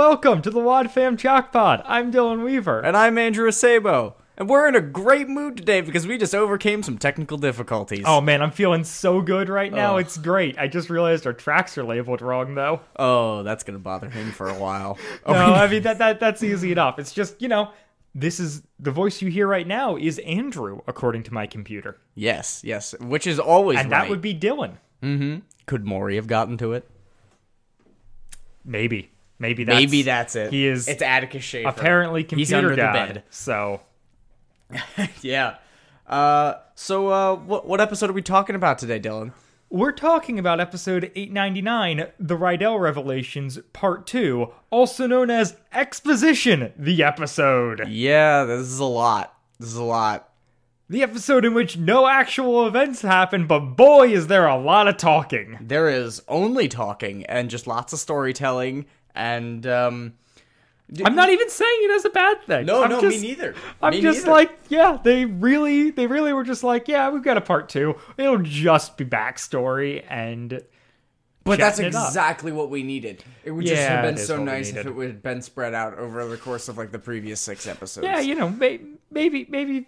welcome to the Wad Fam Chalk Pod. I'm Dylan Weaver. And I'm Andrew Acebo. And we're in a great mood today because we just overcame some technical difficulties. Oh man, I'm feeling so good right now. It's great. I just realized our tracks are labeled wrong though. Oh, that's going to bother him for a while. No, I mean, that's easy enough. It's just, this is the voice you hear right now is Andrew, according to my computer. Yes, which is always and right. That would be Dylan. Mm-hmm. Could Maury have gotten to it? Maybe that's it. He is. It's Atticus Schaefer. Apparently, computer He's under god, the bed. So, yeah. What episode are we talking about today, Dylan? We're talking about episode 899, the Rydell Revelations, Part 2, also known as Exposition, the episode. Yeah, this is a lot. The episode in which no actual events happen, but boy, is there a lot of talking. There is only talking and just lots of storytelling, and I'm not even saying it as a bad thing. Me neither. They really were just like, yeah, we've got a part 2. It'll just be backstory and. But that's exactly what we needed. It would just have been so nice if it would have been spread out over the course of the previous 6 episodes. Yeah, maybe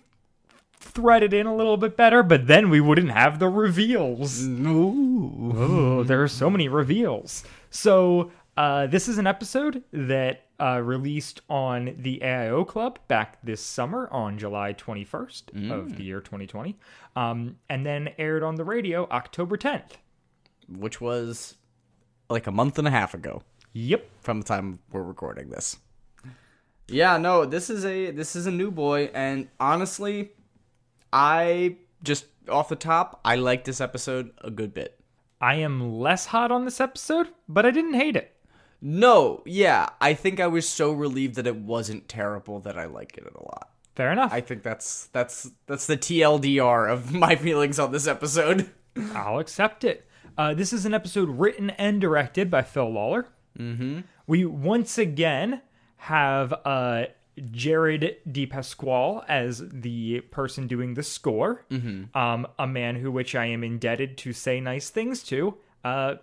thread it in a little bit better, but then we wouldn't have the reveals. Ooh, there are so many reveals. So this is an episode that released on the AIO Club back this summer on July 21st of the year 2020, and then aired on the radio October 10th. Which was like a month and a half ago. Yep. From the time we're recording this. Yeah, no, this is a new boy, and honestly, I just off the top, I like this episode a good bit. I am less hot on this episode, but I didn't hate it. No, yeah, I think I was so relieved that it wasn't terrible that I like it a lot. Fair enough. I think that's the TLDR of my feelings on this episode. I'll accept it. This is an episode written and directed by Phil Lawler. Mm-hmm. We once again have Jared DePasquale as the person doing the score. Mm-hmm. A man which I am indebted to say nice things to,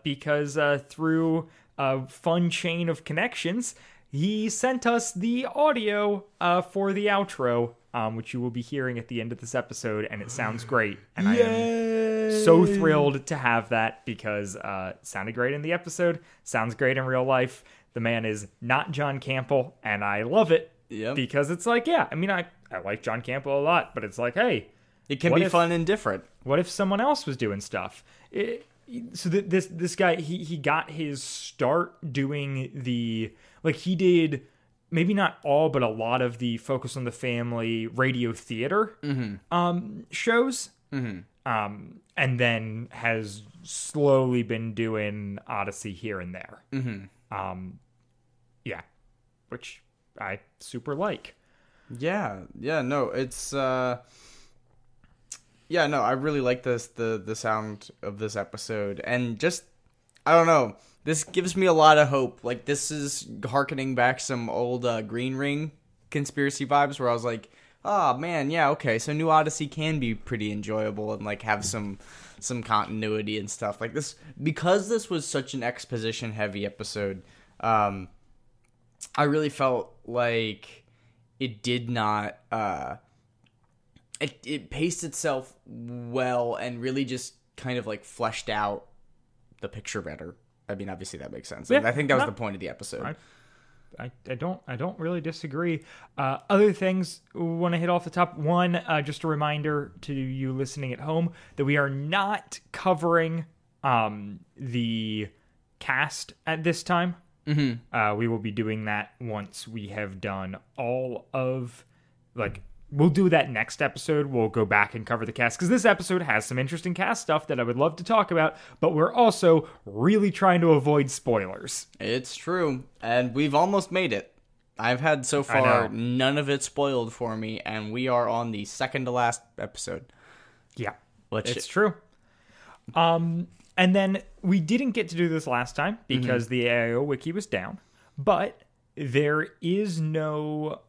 because through a fun chain of connections, he sent us the audio for the outro, which you will be hearing at the end of this episode, and it sounds great. And I am so thrilled to have that because it sounded great in the episode, sounds great in real life. The man is not John Campbell, and I love it. Yep. Because it's like, I like John Campbell a lot, but it's like, hey, it can be fun and different. What if someone else was doing stuff? So this guy, he got his start doing he did maybe not all, but a lot of the Focus on the Family radio theater shows. Mm-hmm. And then has slowly been doing Odyssey here and there. Mm-hmm. Which I super like. I really like the sound of this episode, and just I don't know, this gives me a lot of hope. Like, this is harkening back some old Green Ring conspiracy vibes where I was like, oh man, yeah, okay, so New Odyssey can be pretty enjoyable and have some continuity and stuff like this, because this was such an exposition heavy episode. I really felt like it did not, it paced itself well and really just kind of fleshed out the picture better. I mean, obviously that makes sense. Yeah, I think that was the point of the episode. I don't really disagree. Other things we want to hit off the top. One, just a reminder to you listening at home that we are not covering the cast at this time. Mm-hmm. We will be doing that once we have done all of, we'll do that next episode. We'll go back and cover the cast, because this episode has some interesting cast stuff that I would love to talk about, but we're also really trying to avoid spoilers. It's true, and we've almost made it. I've had so far none of it spoiled for me, and we are on the second to last episode. Yeah, it's true. And then we didn't get to do this last time because the AIO wiki was down, but there is no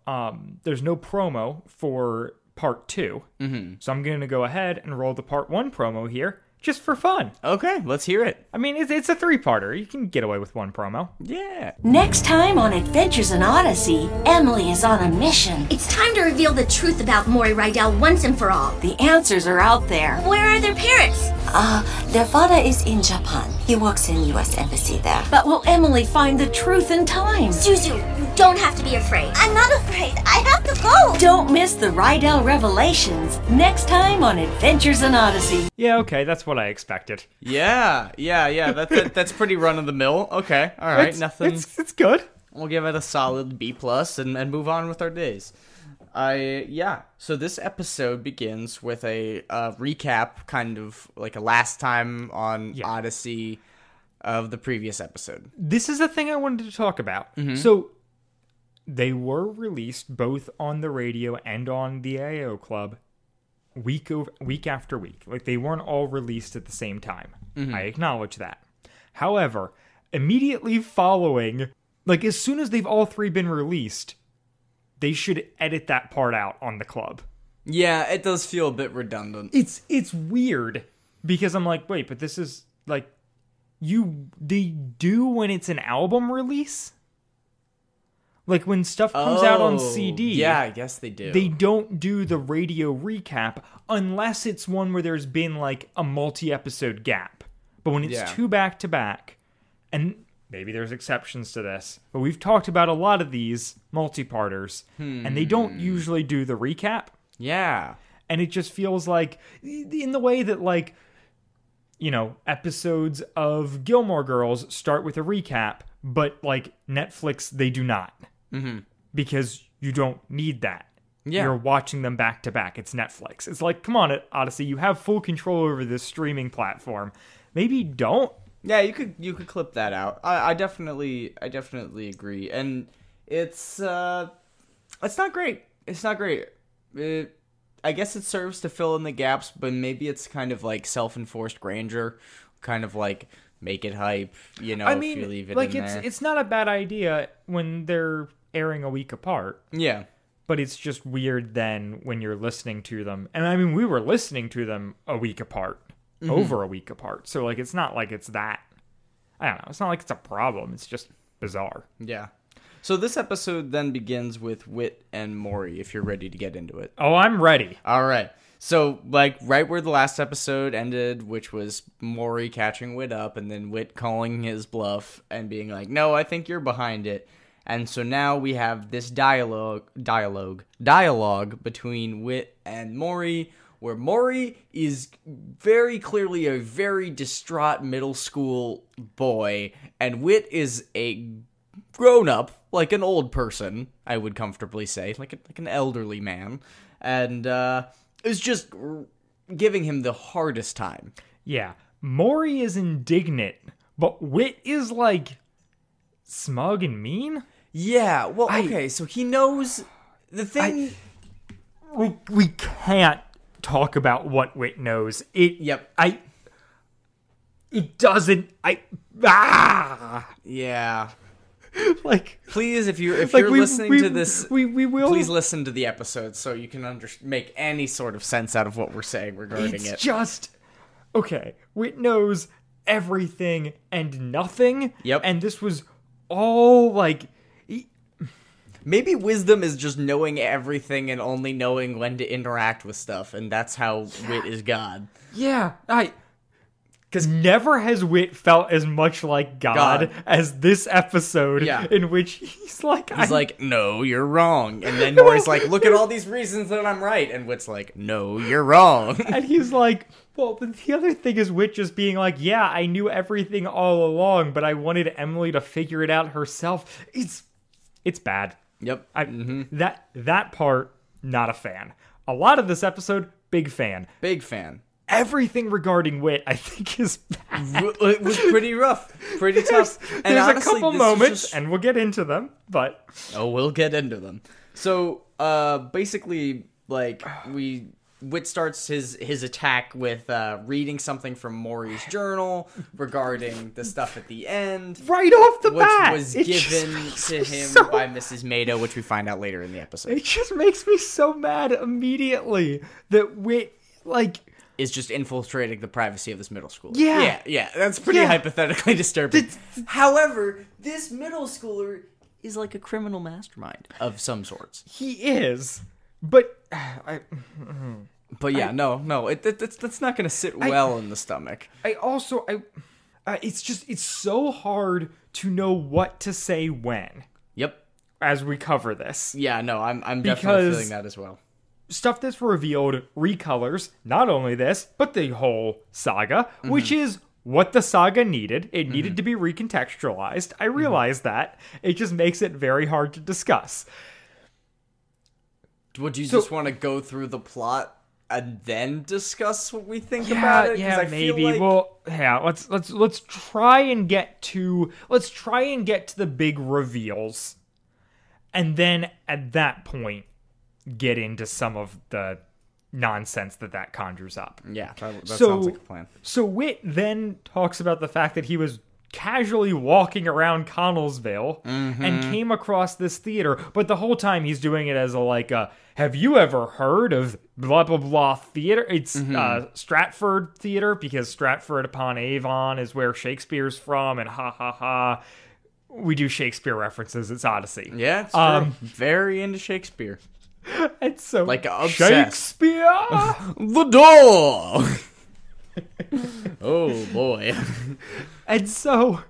there's no promo for part 2. Mm-hmm. So I'm going to go ahead and roll the part 1 promo here, just for fun. Okay, let's hear it. I mean, it's a 3-parter. You can get away with one promo. Yeah. Next time on Adventures in Odyssey, Emily is on a mission. It's time to reveal the truth about Mori Rydell once and for all. The answers are out there. Where are their parents? Their father is in Japan. He works in U.S. Embassy there. But will Emily find the truth in time? Zuzu, you don't have to be afraid. I'm not afraid. I have to go. Don't miss the Rydell Revelations next time on Adventures in Odyssey. Yeah, okay, that's what I expected. Yeah. That's pretty run-of-the-mill. Okay, all right, nothing. It's good. We'll give it a solid B+ and move on with our days. So this episode begins with a recap, kind of like a last time on Odyssey of the previous episode. This is a thing I wanted to talk about. Mm-hmm. So they were released both on the radio and on the AO Club week after week. Like, they weren't all released at the same time. Mm-hmm. I acknowledge that. However, immediately following, like as soon as they've all 3 been released, they should edit that part out on the club. Yeah, it does feel a bit redundant. It's weird because I'm like, wait, but this is like they do when it's an album release? Like when stuff comes out on CD. Yeah, I guess they do. They don't do the radio recap unless it's one where there's been like a multi-episode gap. But when it's 2 back-to-back, and maybe there's exceptions to this, but we've talked about a lot of these multi-parters, and they don't usually do the recap. Yeah. And it just feels like, in the way that, like, you know, episodes of Gilmore Girls start with a recap, but, like, Netflix, they do not. Mm-hmm. Because you don't need that. Yeah. You're watching them back to back. It's Netflix. It's like, come on, Odyssey, you have full control over this streaming platform. Maybe don't. Yeah, you could clip that out. I definitely agree, and it's not great. It's not great. I guess it serves to fill in the gaps, but maybe it's kind of like self-enforced grandeur, kind of like make it hype. You know, I mean, if you leave it like in there. It's not a bad idea when they're airing a week apart. Yeah, but it's just weird then when you're listening to them, and I mean, we were listening to them a week apart. Mm-hmm. Over a week apart. So, like, it's not like it's that... I don't know. It's not like it's a problem. It's just bizarre. Yeah. So this episode then begins with Wit and Mori, if you're ready to get into it. Oh, I'm ready. All right. So, like, right where the last episode ended, which was Mori catching Wit up, and then Wit calling his bluff and being like, no, I think you're behind it. And so now we have this dialogue between Wit and Mori, where Mori is very clearly a very distraught middle school boy, and Wit is a grown-up, like an old person, I would comfortably say, like an elderly man, and is just giving him the hardest time. Yeah, Mori is indignant, but Wit is, like, smug and mean? Yeah, well, okay, so he knows the thing... We can't talk about what Wit knows. It doesn't. Yeah. Like, please, if you're listening to this, we will. Please listen to the episode so you can make any sort of sense out of what we're saying regarding it. It's just okay. Wit knows everything and nothing. Yep. And this was all like. Maybe wisdom is just knowing everything and only knowing when to interact with stuff, and that's how Wit is God. Yeah, because never has Wit felt as much like God as this episode, in which he's like, no, you're wrong. And then Mori's like, look at all these reasons that I'm right. And Wit's like, no, you're wrong. And he's like, well, but the other thing is Wit just being like, yeah, I knew everything all along, but I wanted Emily to figure it out herself. It's bad. Yep. That part, not a fan. A lot of this episode, big fan. Big fan. Everything regarding Wit, I think, is bad. It was pretty rough. Pretty tough. And there's honestly, a couple moments, and we'll get into them, but... Oh, we'll get into them. So, basically, like, Wit starts his attack with which something from Mori's journal regarding the stuff at the end. Right off the bat! Which was given to him by Mrs. Mado, which we find out later in the episode. It just makes me so mad immediately that Wit, like... is just infiltrating the privacy of this middle schooler. Yeah. That's pretty hypothetically disturbing. However, this middle schooler is like a criminal mastermind of some sorts. He is, but But yeah, that's not going to sit well in the stomach. It's so hard to know what to say when. Yep. As we cover this. Yeah, no, I'm definitely feeling that as well. Stuff that's revealed recolors not only this, but the whole saga, which is what the saga needed. It needed to be recontextualized. I realize that. It just makes it very hard to discuss. Would you just want to go through the plot and then discuss what we think about it? Yeah, maybe. Let's try and get to the big reveals, and then at that point, get into some of the nonsense that conjures up. Yeah, that sounds like a plan. So Whit then talks about the fact that he was casually walking around Connellsville and came across this theater, but the whole time he's doing it as have you ever heard of blah blah blah theater? It's Stratford Theater, because Stratford upon Avon is where Shakespeare's from, and ha ha ha, we do Shakespeare references. It's Odyssey. Yeah, it's true. Very into Shakespeare. It's so like obsessed. Shakespeare. The door. Oh boy. And so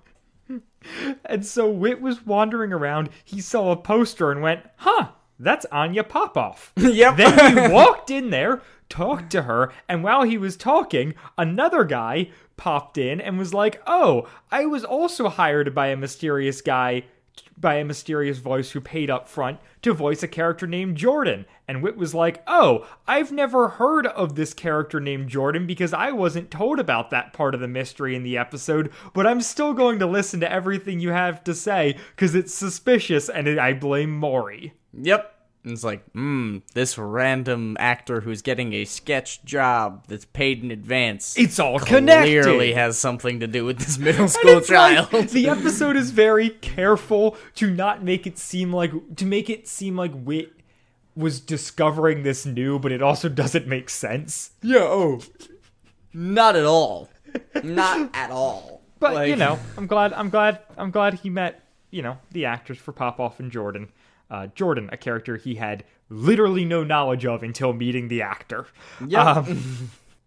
Whit was wandering around. He saw a poster and went, "Huh, that's Anya Popoff." Yep. Then he walked in there, talked to her, and while he was talking, another guy popped in and was like, "Oh, I was also hired by a mysterious voice who paid up front to voice a character named Jordan." And Whit was like, "Oh, I've never heard of this character named Jordan because I wasn't told about that part of the mystery in the episode, but I'm still going to listen to everything you have to say because it's suspicious and I blame Maury." Yep. It's like, this random actor who's getting a sketch job that's paid in advance. It's all connected. Clearly has something to do with this middle school child. Like, the episode is very careful to not make it seem like Whit was discovering this new, but it also doesn't make sense. Yeah, not at all. Not at all. But I'm glad he met, the actors for Popoff and Jordan. Jordan, a character he had literally no knowledge of until meeting the actor. Yeah.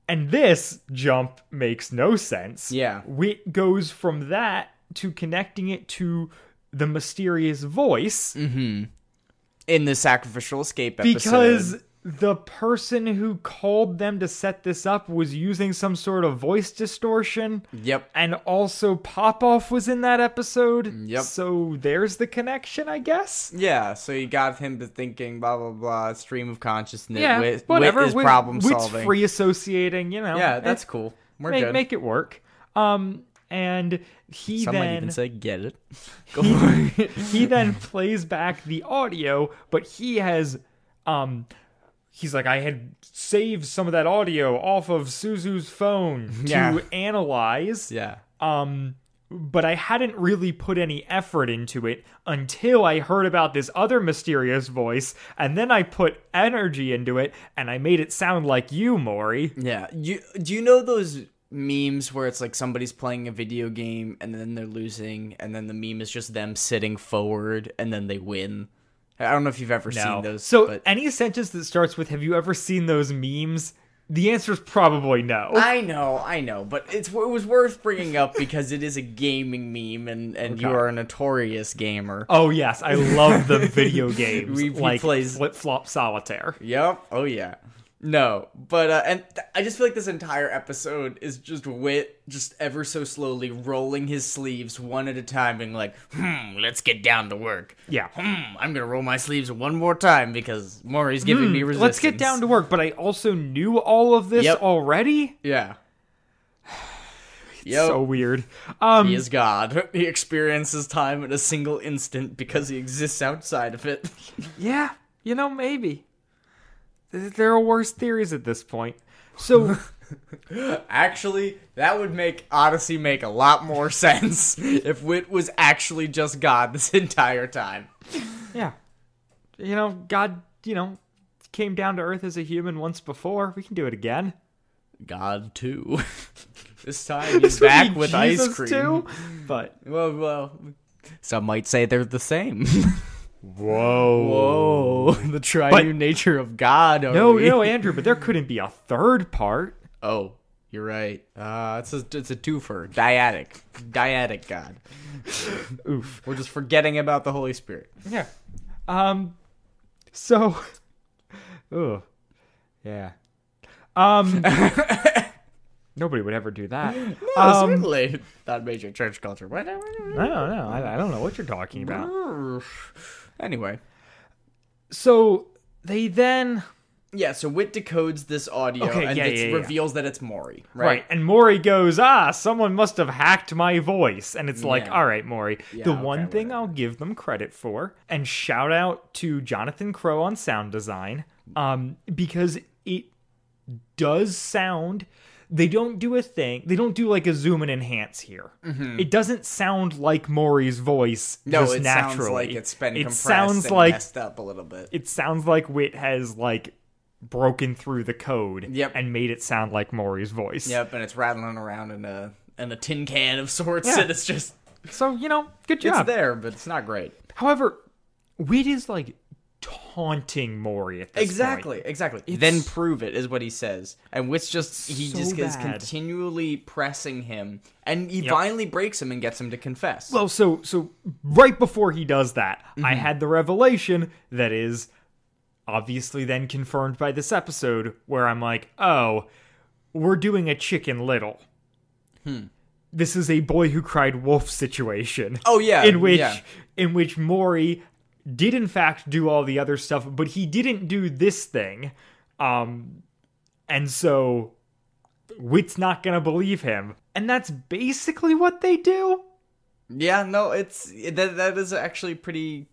And this jump makes no sense. Yeah. Whit goes from that to connecting it to the mysterious voice. Mm-hmm. In the sacrificial escape episode. Because the person who called them to set this up was using some sort of voice distortion. Yep. And also Popoff was in that episode. Yep. So there's the connection, I guess. Yeah, so you got him to thinking, blah, blah, blah, stream of consciousness. Yeah, whatever. Whit is problem Whit's solving. free associating, Yeah, that's cool. We're good. Make it work. And he Some might then even say, get it. Go for it. He then plays back the audio, but he has he's like, I had saved some of that audio off of Suzu's phone to analyze. Yeah. But I hadn't really put any effort into it until I heard about this other mysterious voice, and then I put energy into it, and I made it sound like you, Maury. Yeah. Do you know those memes where it's like somebody's playing a video game and then they're losing, and then the meme is just them sitting forward and then they win? I don't know if you've ever seen those. So any sentence that starts with, have you ever seen those memes? The answer is probably no. I know, but it was worth bringing up because it is a gaming meme, and you are a notorious gamer. Oh yes, I love the video games. He plays Flip Flop Solitaire. Yep. Oh yeah. No, but and I just feel like this entire episode is just Whit just ever so slowly rolling his sleeves one at a time, being like, let's get down to work. Yeah. I'm gonna roll my sleeves one more time because Maury's giving me resistance. Let's get down to work. But I also knew all of this already. Yeah. Yep. So weird. He is God. He experiences time in a single instant because he exists outside of it. Yeah. Maybe. There are worse theories at this point. So, actually, that would make Odyssey make a lot more sense if Whit was actually just God this entire time. Yeah. God, came down to Earth as a human once before. We can do it again. God too. This time he's back with Jesus ice cream. Too? But Well, some might say they're the same. whoa. The triune nature of God. No, Andrew, but there couldn't be a third part. Oh, you're right. It's a twofer. Dyadic God. Oof. We're just forgetting about the Holy Spirit. Yeah. So ugh. Yeah. Nobody would ever do that. No, certainly not major church culture. I don't know. I don't know what you're talking about. Anyway. So they then... Yeah, so Whit decodes this audio reveals that it's Maury, right? Right, and Maury goes, someone must have hacked my voice. And it's like, all right, Maury. The one thing I'll give them credit for, and shout out to Jonathan Crow on sound design, because it does sound... They don't do a thing. They don't do like a zoom and enhance here. Mm-hmm. It doesn't sound like Maury's voice just naturally. Sounds like it's been compressed and messed up a little bit. It sounds like Whit has like broken through the code and made it sound like Maury's voice. Yep, and it's rattling around in a tin can of sorts, and it's just... So, good job. It's there, but it's not great. However, Whit is like taunting Maury at this point. Exactly. Then prove it, is what he says. And Whit's just is bad. continually pressing him, and he finally breaks him and gets him to confess. Well, so right before he does that, I had the revelation that is obviously then confirmed by this episode, where I'm like, oh, we're doing a Chicken Little. This is a Boy Who Cried Wolf situation. Oh, yeah. In which Maury did in fact do all the other stuff, but he didn't do this thing. And so Whit's not gonna believe him. And that's basically what they do. Yeah, no, that is actually pretty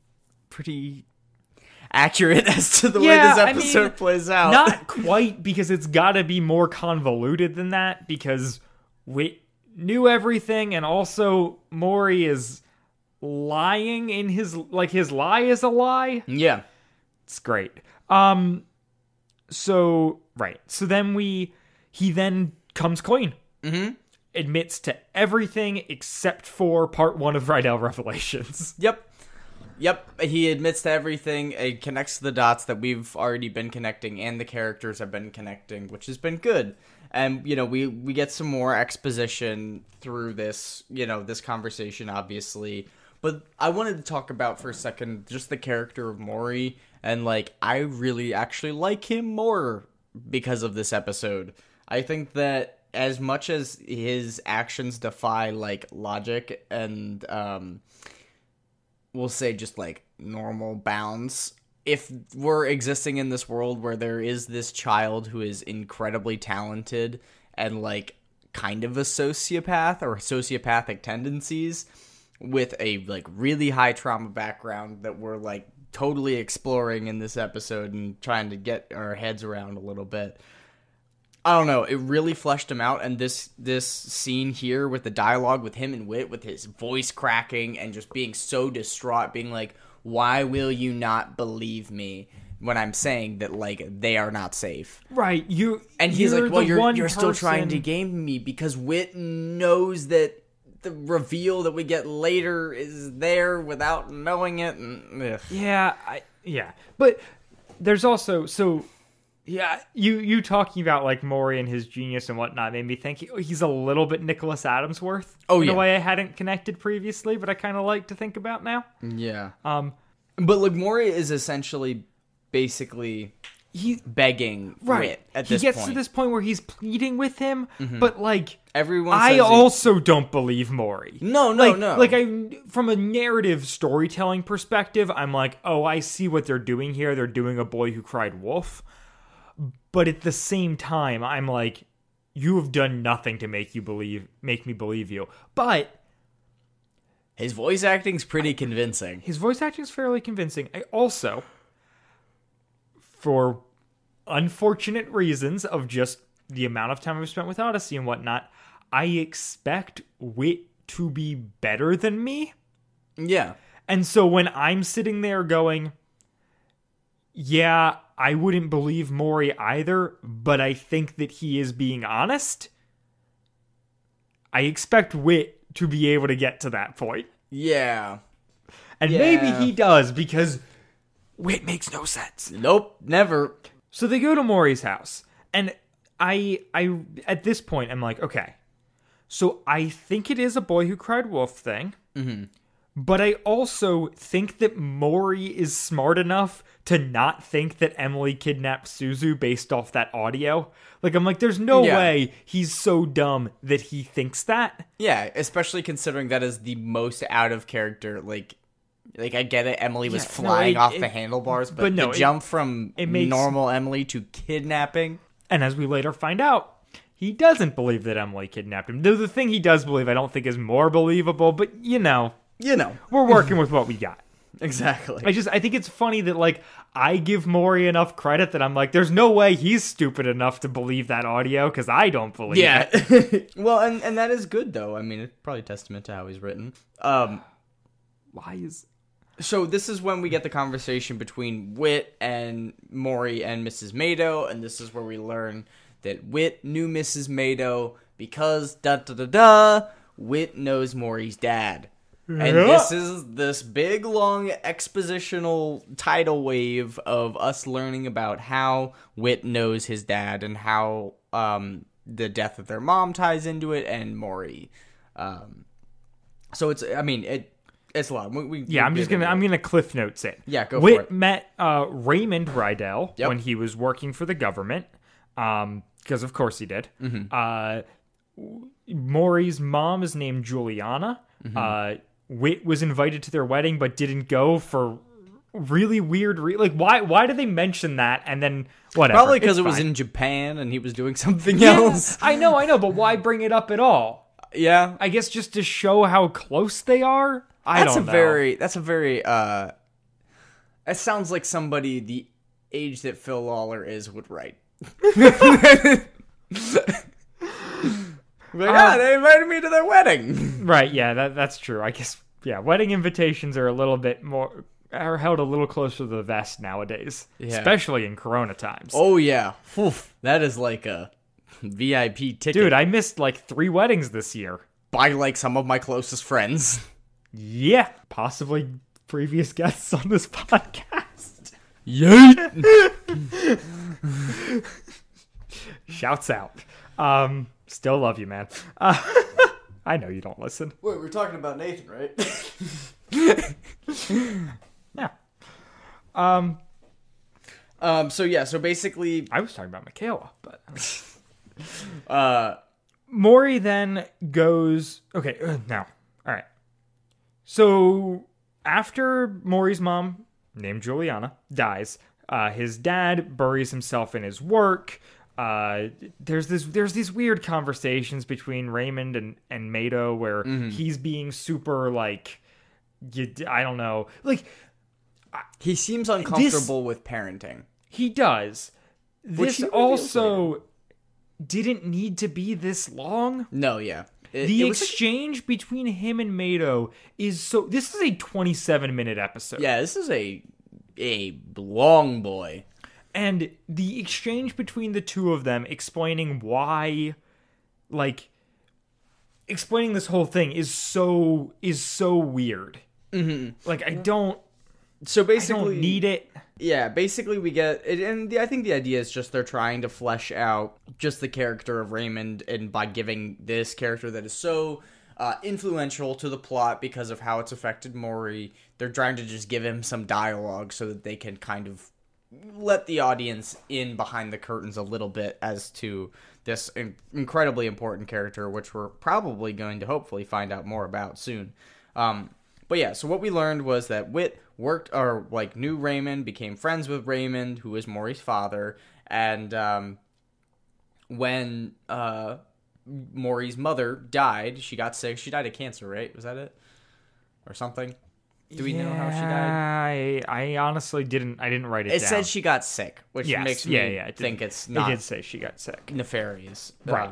accurate as to the way this episode plays out. Not quite, because it's gotta be more convoluted than that, because Whit knew everything, and also Maury is lying in his lie is a lie. Yeah. It's great. So then he then comes clean. Mm-hmm. Admits to everything except for part 1 of Rydell Revelations. Yep. He admits to everything. It connects the dots that we've already been connecting, and the characters have been connecting, which has been good. And, we get some more exposition through this, this conversation, obviously. But I wanted to talk about for a second just the character of Maury, and I really actually like him more because of this episode. I think that as much as his actions defy logic and we'll say just normal bounds, if we're existing in this world where there is this child who is incredibly talented and kind of a sociopath or sociopathic tendencies, with a really high trauma background that we're totally exploring in this episode and trying to get our heads around a little bit. I don't know, it really fleshed him out, and this scene here with the dialogue with him and Whit, with his voice cracking and just being so distraught, being like, why will you not believe me when I'm saying that they are not safe? Right, he's like, well, you're still trying to game me, because Whit knows that the reveal that we get later is there without knowing it. And, yeah. But there's also, you talking about Maury and his genius and whatnot made me think he's a little bit Nicholas Adamsworth. In a way I hadn't connected previously, but I kind of like to think about now. Yeah. But Maury is essentially basically begging Whit at this point. He gets to this point where he's pleading with him, but everyone I also don't believe Maury. No. From a narrative storytelling perspective, I'm like, oh, I see what they're doing here. They're doing a Boy Who Cried Wolf. But at the same time, I'm like, you have done nothing to make me believe you. But his voice acting's pretty convincing. His voice acting's fairly convincing. I also, for unfortunate reasons of just the amount of time I've spent with Odyssey and whatnot, I expect Whit to be better than me. Yeah. And so when I'm sitting there going, yeah, I wouldn't believe Maury either, but I think that he is being honest. I expect Whit to be able to get to that point. Yeah. And maybe he does, because Whit makes no sense. Nope, never. So they go to Maury's house, and I at this point, I'm like, okay, so I think it is a boy who cried wolf thing, but I also think that Maury is smart enough to not think that Emily kidnapped Suzu based off that audio. Like, I'm like, there's no way he's so dumb that he thinks that. Yeah, especially considering that is the most out of character, like I get it, Emily was flying off the handlebars, but no, the jump from normal Emily to kidnapping. And as we later find out, he doesn't believe that Emily kidnapped him. Though the thing he does believe, I don't think is more believable, but you know, we're working with what we got. Exactly. I think it's funny that, like, I give Maury enough credit that I'm like, there's no way he's stupid enough to believe that audio, because I don't believe it. Well, and that is good, though. I mean, it's probably a testament to how he's written. So this is when we get the conversation between Whit and Maury and Mrs. Mado, and this is where we learn that Whit knew Mrs. Mado because, Whit knows Maury's dad. And this is this big, long, expositional tidal wave of us learning about how Whit knows his dad and how the death of their mom ties into it, and Maury. So it's a lot. I'm gonna cliff notes it. Yeah, go for Whit it. met Raymond Rydell when he was working for the government, because of course he did. Maury's mom is named Juliana. Whit was invited to their wedding but didn't go for really weird why did they mention that and then whatever? Probably because it was in Japan and he was doing something else. I know, but why bring it up at all? Yeah, I guess just to show how close they are. That's a very that sounds like somebody the age that Phil Lawler is would write. They invited me to their wedding. Right, yeah, that's true. I guess, yeah, wedding invitations are are held a little closer to the vest nowadays, especially in Corona times. Oh, yeah. Oof, that is like a VIP ticket. Dude, I missed like 3 weddings this year. By like some of my closest friends. Yeah, possibly previous guests on this podcast. Yeet! Shouts out. Still love you, man. I know you don't listen. Wait, we're talking about Nathan, right? Yeah. So basically, I was talking about Michaela, but Maury then goes. Okay, now, all right. So after Maury's mom, named Juliana, dies, his dad buries himself in his work. There's these weird conversations between Raymond and Mado where he's being super like, I don't know, like he seems uncomfortable with parenting. He does. This also didn't need to be this long. No, yeah. The exchange between him and Mado is this is a 27-minute episode. Yeah, this is a long boy. And the exchange between the two of them explaining why, explaining this whole thing is so weird. Like, I don't need it. Yeah, basically we get it, and I think the idea is just they're trying to flesh out just the character of Raymond, and by giving this character that is so influential to the plot because of how it's affected Maury, they're trying to just give him some dialogue so that they can kind of let the audience in behind the curtains a little bit as to this incredibly important character, which we're probably going to hopefully find out more about soon. But yeah, so what we learned was that Whit knew Raymond, became friends with Raymond, who is Maury's father, and when Maury's mother died, she got sick. She died of cancer, right? Was that it? Or something? Do we know how she died? I honestly didn't. I didn't write it down. It said she got sick, which makes me think it's not. It did say she got sick. Nefarious, right?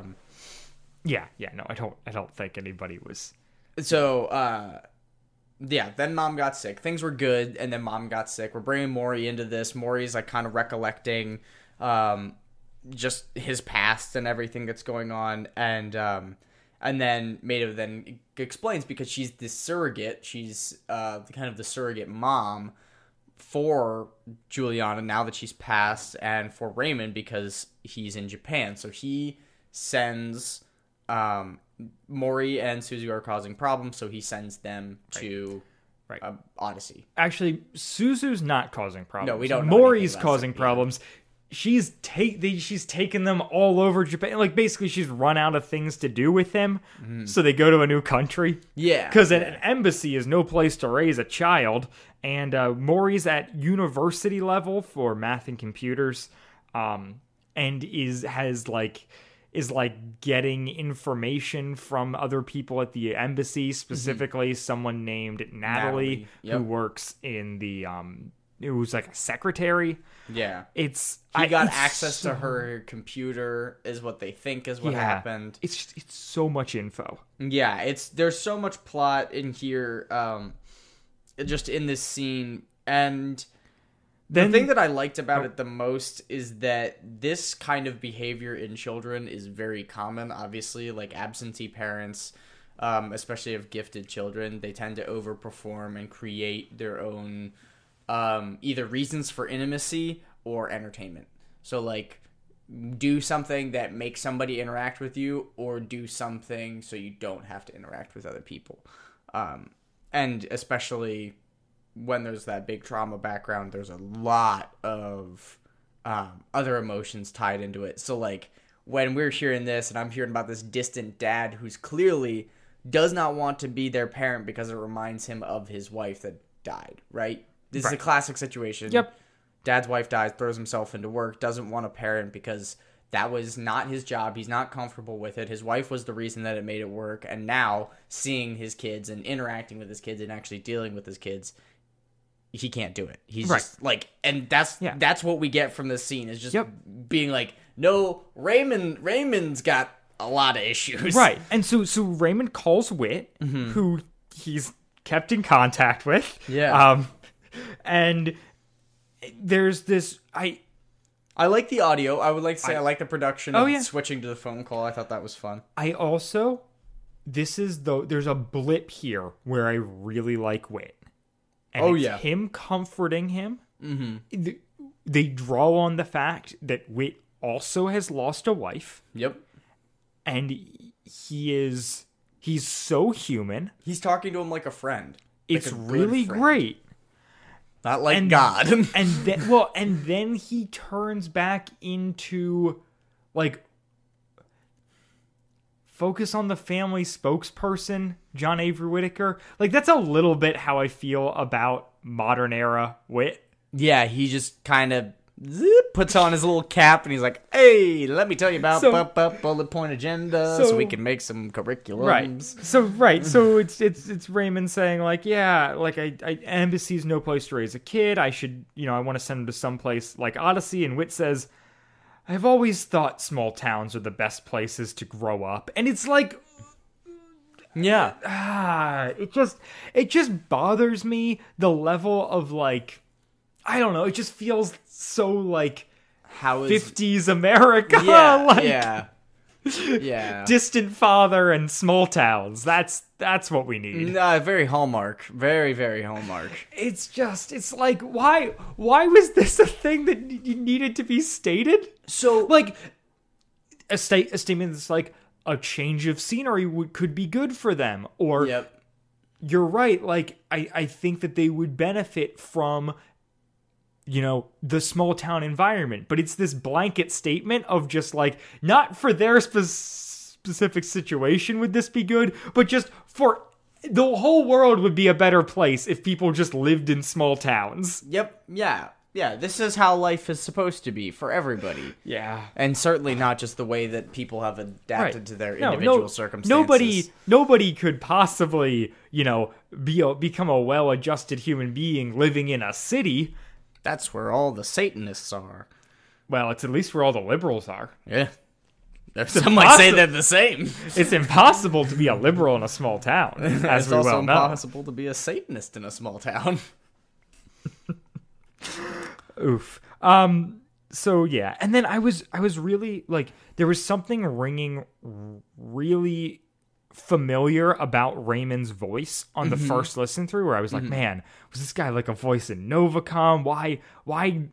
No, I don't think anybody was. So then mom got sick. Things were good, and then mom got sick. We're bringing Maury into this. Maury's like kind of recollecting just his past and everything that's going on, and then Maida then explains, because she's the surrogate, she's kind of the surrogate mom for Juliana now that she's passed, and for Raymond because he's in Japan. So he sends Maury and Suzu are causing problems, so he sends them to Odyssey. Actually, Suzu's not causing problems. No, we don't know Maury's causing problems. She's taken them all over Japan. Like, basically, she's run out of things to do with him, so they go to a new country. Yeah. Because an embassy is no place to raise a child, and Maury's at university level for math and computers, and is getting information from other people at the embassy, specifically someone named Natalie. Yep. Who works in the who's like a secretary. Yeah. He got access to her computer, is what they think is what happened. It's so much info. Yeah, there's so much plot in here, just in this scene. And the thing that I liked about it the most is that this kind of behavior in children is very common. Obviously, like absentee parents, especially of gifted children, they tend to overperform and create their own either reasons for intimacy or entertainment. So like, do something that makes somebody interact with you, or do something so you don't have to interact with other people. And especially when there's that big trauma background, there's a lot of other emotions tied into it. So like, when we're hearing this and I'm hearing about this distant dad who's clearly does not want to be their parent because it reminds him of his wife that died, right? This is a classic situation. Yep. Dad's wife dies, throws himself into work, doesn't want a parent because that was not his job. He's not comfortable with it. His wife was the reason that it made it work. And now seeing his kids and interacting with his kids and actually dealing with his kids, he can't do it. He's just like, and that's what we get from this scene, is just being like, no, Raymond's got a lot of issues. Right. And so Raymond calls Whit, who he's kept in contact with. Yeah. And there's this, I like the audio. I would like to say I like the production of switching to the phone call. I thought that was fun. I also, there's a blip here where I really like Whit. And him comforting him. Mm-hmm. They draw on the fact that Whit also has lost a wife. Yep. And he's so human. He's talking to him like a friend. It's really great. Not like God. and then he turns back into like focus on the family spokesperson, John Avery Whittaker. Like, that's a little bit how I feel about modern era Whit. Yeah, he just kind of puts on his little cap and he's like, hey, let me tell you about bullet point agenda so we can make some curriculums. So it's Raymond saying like, yeah, like embassy's no place to raise a kid. I should, I want to send him to some place like Odyssey. And Whit says, I've always thought small towns are the best places to grow up. And it's like, it just bothers me, the level of like, I don't know, it just feels so like 50s America. Distant father and small towns. That's what we need. Very Hallmark. Very, very Hallmark. It's like, why was this a thing that needed to be stated? So, like, a statement that's like, a change of scenery could be good for them. Or, you're right, like, I think that they would benefit from, the small town environment. But it's this blanket statement of just like, not for their specific situation would this be good, but just for the whole world would be a better place if people just lived in small towns. Yep. Yeah. This is how life is supposed to be for everybody. Yeah. And certainly not just the way that people have adapted to their individual circumstances. Nobody could possibly, become a well-adjusted human being living in a city. That's where all the Satanists are. Well, it's at least where all the liberals are. Yeah. Some might say they're the same. It's impossible to be a liberal in a small town, as It's we also well know. impossible to be a Satanist in a small town. Oof. So yeah, and then I was really like, there was something ringing really familiar about Raymond's voice on the first listen through, where I was like, man, was this guy like a voice in Novacom? Why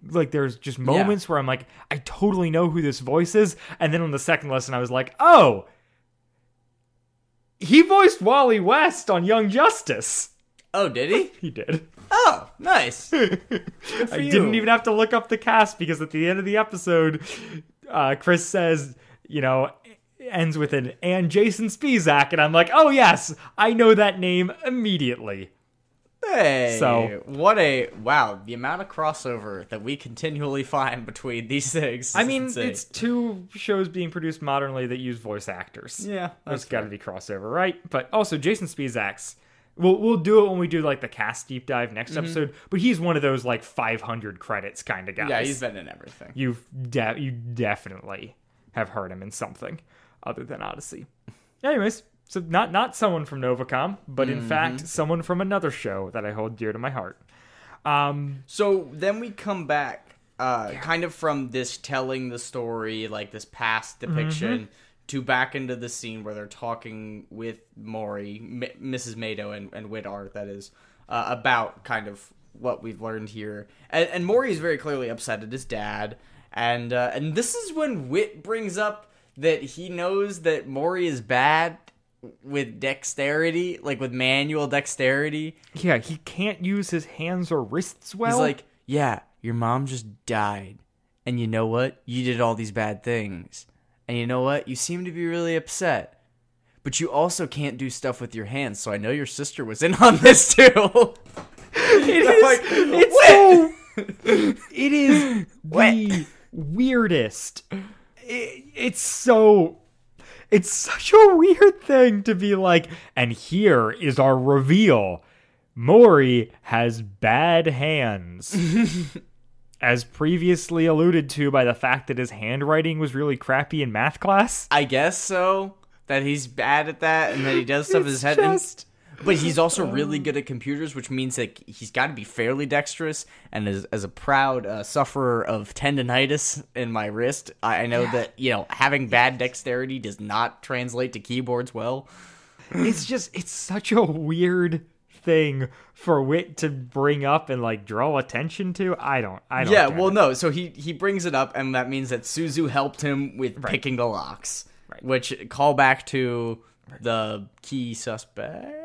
like, there's just moments where I'm like, I totally know who this voice is, and then on the second listen I was like, oh, he voiced Wally West on Young Justice. Oh, did he? He did. Oh, nice. Good for I you. didn't even have to look up the cast, because at the end of the episode, Chris says, ends with an "and Jason Spizak," and I'm like, oh yes, I know that name immediately. Hey, So- wow, the amount of crossover that we continually find between these things. I mean, insane. it's two shows being produced modernly that use voice actors. Yeah, There's that's got to be crossover, right? But also, Jason Spizak's, we'll do it when we do like the cast deep dive next episode, but he's one of those like 500 credits kind of guys. Yeah, he's been in everything. You definitely have heard him in something other than Odyssey. Anyways, so not someone from Novacom, but in fact someone from another show that I hold dear to my heart. So then we come back, kind of from this telling the story, like this past depiction, to back into the scene where they're talking with Maury, Mrs. Mado, and Widar, that is, about kind of what we've learned here. And Maury is very clearly upset at his dad, and this is when Wit brings up that he knows that Maury is bad with dexterity, like with manual dexterity. Yeah, he can't use his hands or wrists well. He's like, yeah, your mom just died. And you know what? You did all these bad things. And you know what? You seem to be really upset. But you also can't do stuff with your hands, so I know your sister was in on this too. It is the weirdest. It's such a weird thing to be like, and here is our reveal. Maury has bad hands. As previously alluded to by the fact that his handwriting was really crappy in math class. I guess so. That he's bad at that and that he does stuff with his head. But he's also really good at computers, which means that he's got to be fairly dexterous. And as a proud sufferer of tendonitis in my wrist, I know that, having bad dexterity does not translate to keyboards well. It's such a weird thing for Wit to bring up and like draw attention to. I don't Yeah, get well, it. no. So he brings it up, and that means that Suzu helped him with picking the locks. Right. Which call back to the key suspect.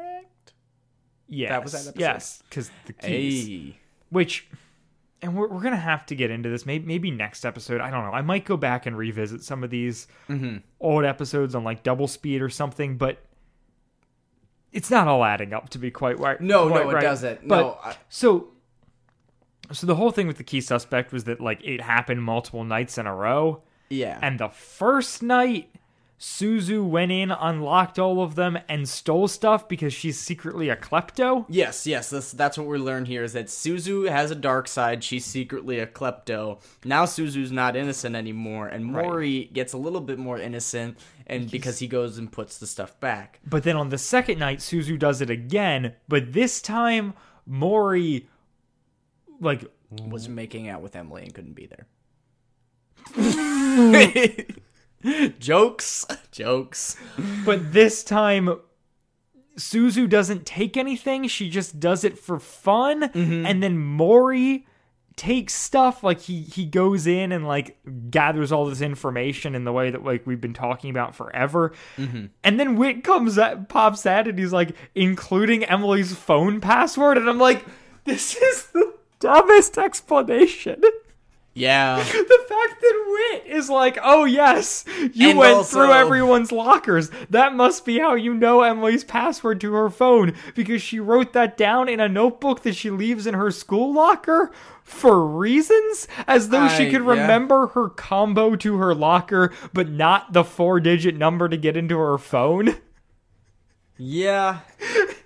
Yes. That was that episode? Yes, because the keys. Which, and we're going to have to get into this maybe next episode. I don't know. I might go back and revisit some of these old episodes on like double speed or something, but it's not all adding up to be quite right. No, quite it right. doesn't. But, No. So the whole thing with the key suspect was that like it happened multiple nights in a row. Yeah. And the first night, Suzu went in, unlocked all of them, and stole stuff because she's secretly a klepto. Yes, that's what we learn here, is that Suzu has a dark side, she's secretly a klepto. Now Suzu's not innocent anymore, and Maury gets a little bit more innocent, and because he goes and puts the stuff back. But then on the second night, Suzu does it again, but this time, Maury, like, Was making out with Emily and couldn't be there. Jokes. But this time, Suzu doesn't take anything. She just does it for fun. And then Maury takes stuff. Like, he goes in and, like, gathers all this information in the way that, like, we've been talking about forever. And then Wit pops out, and he's like, including Emily's phone password. And I'm like, this is the dumbest explanation. Yeah. The fact that Wit is like, oh yes, you And went also- through everyone's lockers. That must be how you know Emily's password to her phone, because she wrote that down in a notebook that she leaves in her school locker for reasons, as though she could remember her combo to her locker, but not the 4-digit number to get into her phone. Yeah.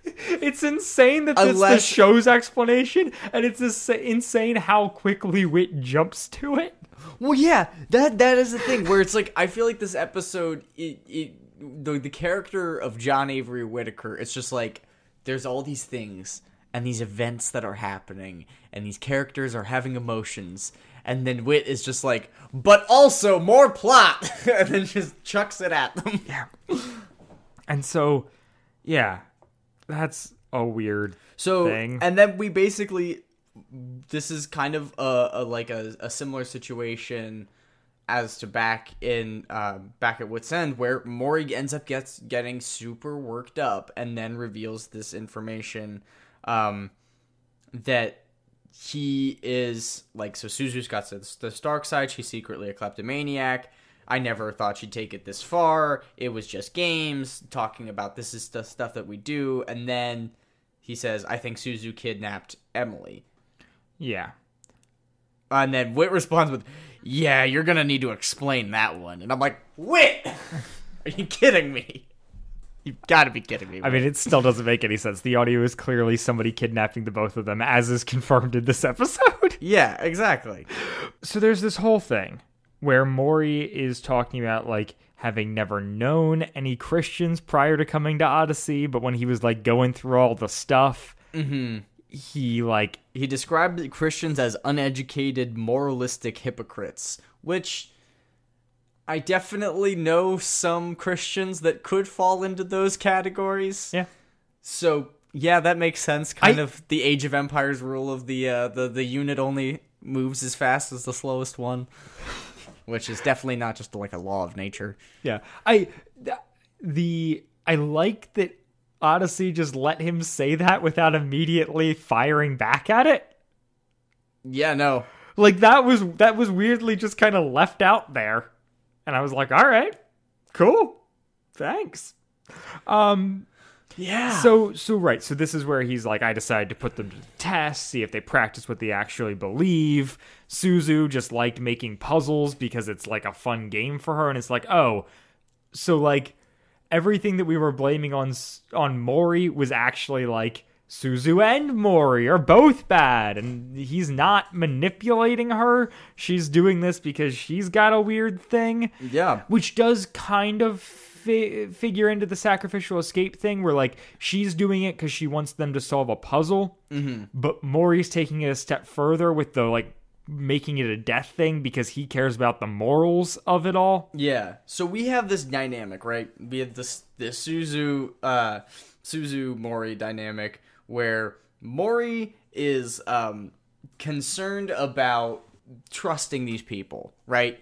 It's insane that that's the show's explanation, and it's insane how quickly Wit jumps to it. Well, yeah, that is the thing where it's like I feel like this episode, the character of John Avery Whitaker, it's just like there's all these things and these events that are happening, and these characters are having emotions, and then Whit is just like, but also more plot, and then just chucks it at them. Yeah. And so, yeah, that's a weird thing. And then we basically, this is kind of a similar situation as to back at Wit's End, where Maury ends up getting super worked up and then reveals this information that he is like, so Suzu's got the dark side. She's secretly a kleptomaniac. I never thought she'd take it this far. It was just games, talking about this is the stuff that we do. And then he says, I think Suzu kidnapped Emily. Yeah. And then Whit responds with, yeah, you're going to need to explain that one. And I'm like, Whit! Are you kidding me? You've got to be kidding me. Whit. I mean, it still doesn't make any sense. The audio is clearly somebody kidnapping the both of them, as is confirmed in this episode. Yeah, exactly. So there's this whole thing where Maury is talking about, like, having never known any Christians prior to coming to Odyssey, but when he was, like, going through all the stuff, he described Christians as uneducated, moralistic hypocrites, which I definitely know some Christians that could fall into those categories. Yeah. So, yeah, that makes sense. Kind of the Age of Empires rule of the unit only moves as fast as the slowest one. Which is definitely not just like a law of nature. Yeah. I like that Odyssey just let him say that without immediately firing back at it. Yeah, no. Like that was weirdly just kind of left out there. And I was like, all right, cool. Thanks. Yeah. So right. So this is where he's like, I decided to put them to the test, see if they practice what they actually believe. Suzu just liked making puzzles because it's like a fun game for her. And it's like, oh, so like everything that we were blaming on Maury was actually like Suzu and Maury are both bad. And he's not manipulating her. She's doing this because she's got a weird thing. Yeah. Which does kind of figure into the sacrificial escape thing where like she's doing it because she wants them to solve a puzzle, but Maury's taking it a step further with the like making it a death thing because he cares about the morals of it all. Yeah. So we have this dynamic, right? We have this Suzu Maury dynamic where Maury is concerned about trusting these people, right?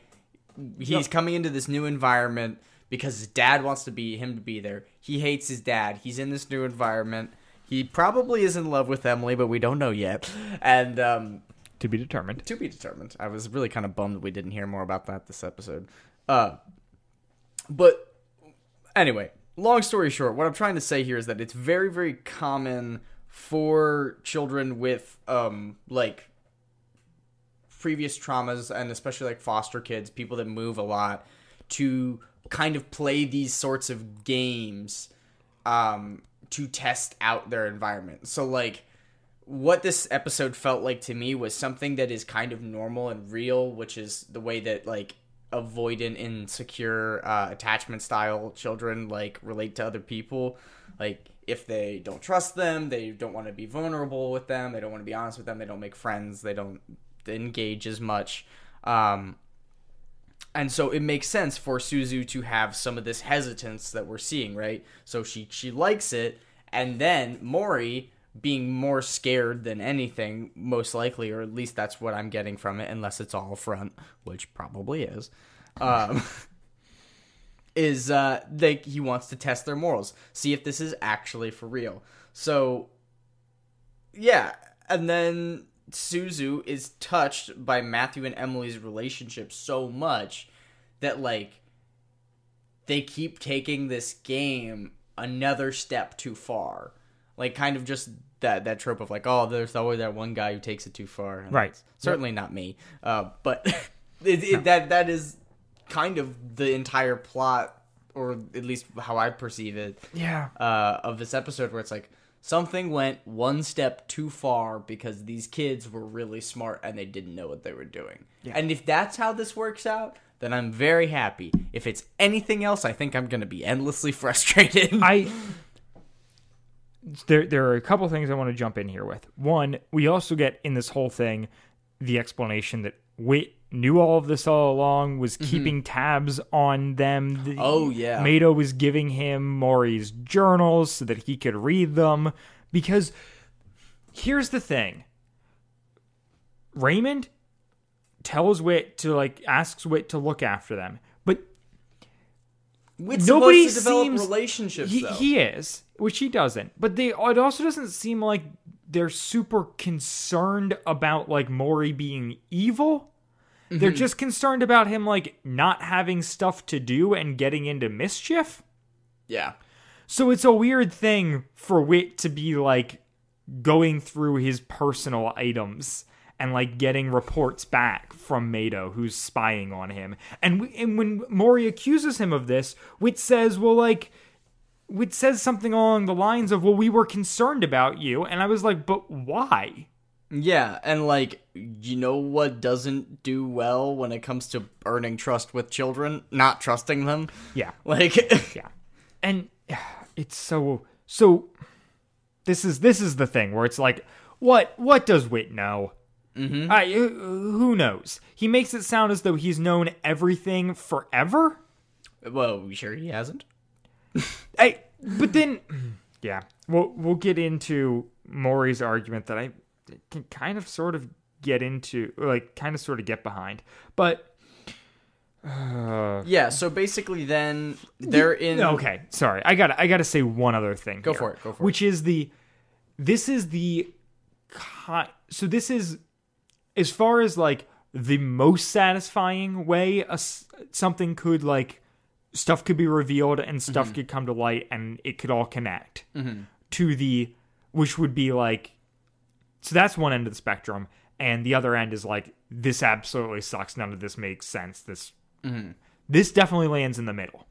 He's coming into this new environment because his dad wants him to be there. He hates his dad. He's in this new environment. He probably is in love with Emily, but we don't know yet. And to be determined. To be determined. I was really kind of bummed that we didn't hear more about that this episode. But anyway, long story short, what I'm trying to say here is that it's very, very common for children with like previous traumas, and especially like foster kids, people that move a lot, to kind of play these sorts of games to test out their environment. So like what this episode felt like to me was something that is kind of normal and real, which is the way that like avoidant, insecure, attachment style children like relate to other people. Like if they don't trust them, they don't want to be vulnerable with them, they don't want to be honest with them, they don't make friends, they don't engage as much. And so it makes sense for Suzu to have some of this hesitance that we're seeing, right? So she likes it, and then Maury, being more scared than anything, most likely, or at least that's what I'm getting from it, unless it's all a front, which probably is, is like he wants to test their morals, see if this is actually for real. So, yeah, and then Suzu is touched by Matthew and Emily's relationship so much that like they keep taking this game another step too far, like kind of just that trope of like, oh, there's always that one guy who takes it too far, and right? Certainly not me, but that is kind of the entire plot or at least how I perceive it, Yeah. of this episode, where it's like, something went one step too far because these kids were really smart and they didn't know what they were doing. Yeah. And if that's how this works out, then I'm very happy. If it's anything else, I think I'm going to be endlessly frustrated. There are a couple things I want to jump in here with. One, we also get in this whole thing the explanation that Wit knew all of this all along, was keeping tabs on them. Mado was giving him Maury's journals so that he could read them. Because here's the thing. Raymond tells Wit to, asks Wit to look after them. But Wit's nobody supposed to develop seems... relationships, though. He is, which he doesn't. But it also doesn't seem like they're super concerned about, Maury being evil. They're just concerned about him, not having stuff to do and getting into mischief. Yeah. So it's a weird thing for Wit to be, going through his personal items and, getting reports back from Mado, who's spying on him. And when Maury accuses him of this, Wit says, Wit says something along the lines of, well, we were concerned about you. And I was like, but why? Yeah, and you know what doesn't do well when it comes to earning trust with children? Not trusting them. Yeah. Yeah. And it's so this is the thing where it's what does Wit know? Who knows? He makes it sound as though he's known everything forever. Well, we sure he hasn't? But then, yeah, we'll get into Maury's argument that I can kind of sort of get into, kind of sort of get behind. But yeah, so basically then they're in... Okay, sorry. I gotta say one other thing. Go for it. Which is this is, as far as the most satisfying way something could stuff could be revealed and stuff could come to light and it could all connect to which would be so that's one end of the spectrum, and the other end is this absolutely sucks, none of this makes sense, this definitely lands in the middle.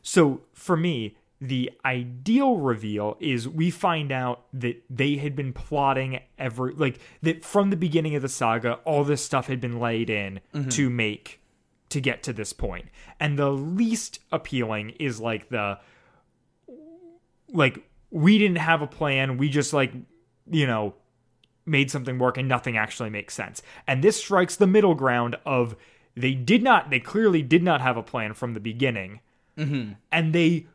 So for me, the ideal reveal is we find out that they had been plotting that from the beginning of the saga, all this stuff had been laid in to get to this point. And the least appealing is we didn't have a plan, we just made something work and nothing actually makes sense. And this strikes the middle ground of they clearly did not have a plan from the beginning. And they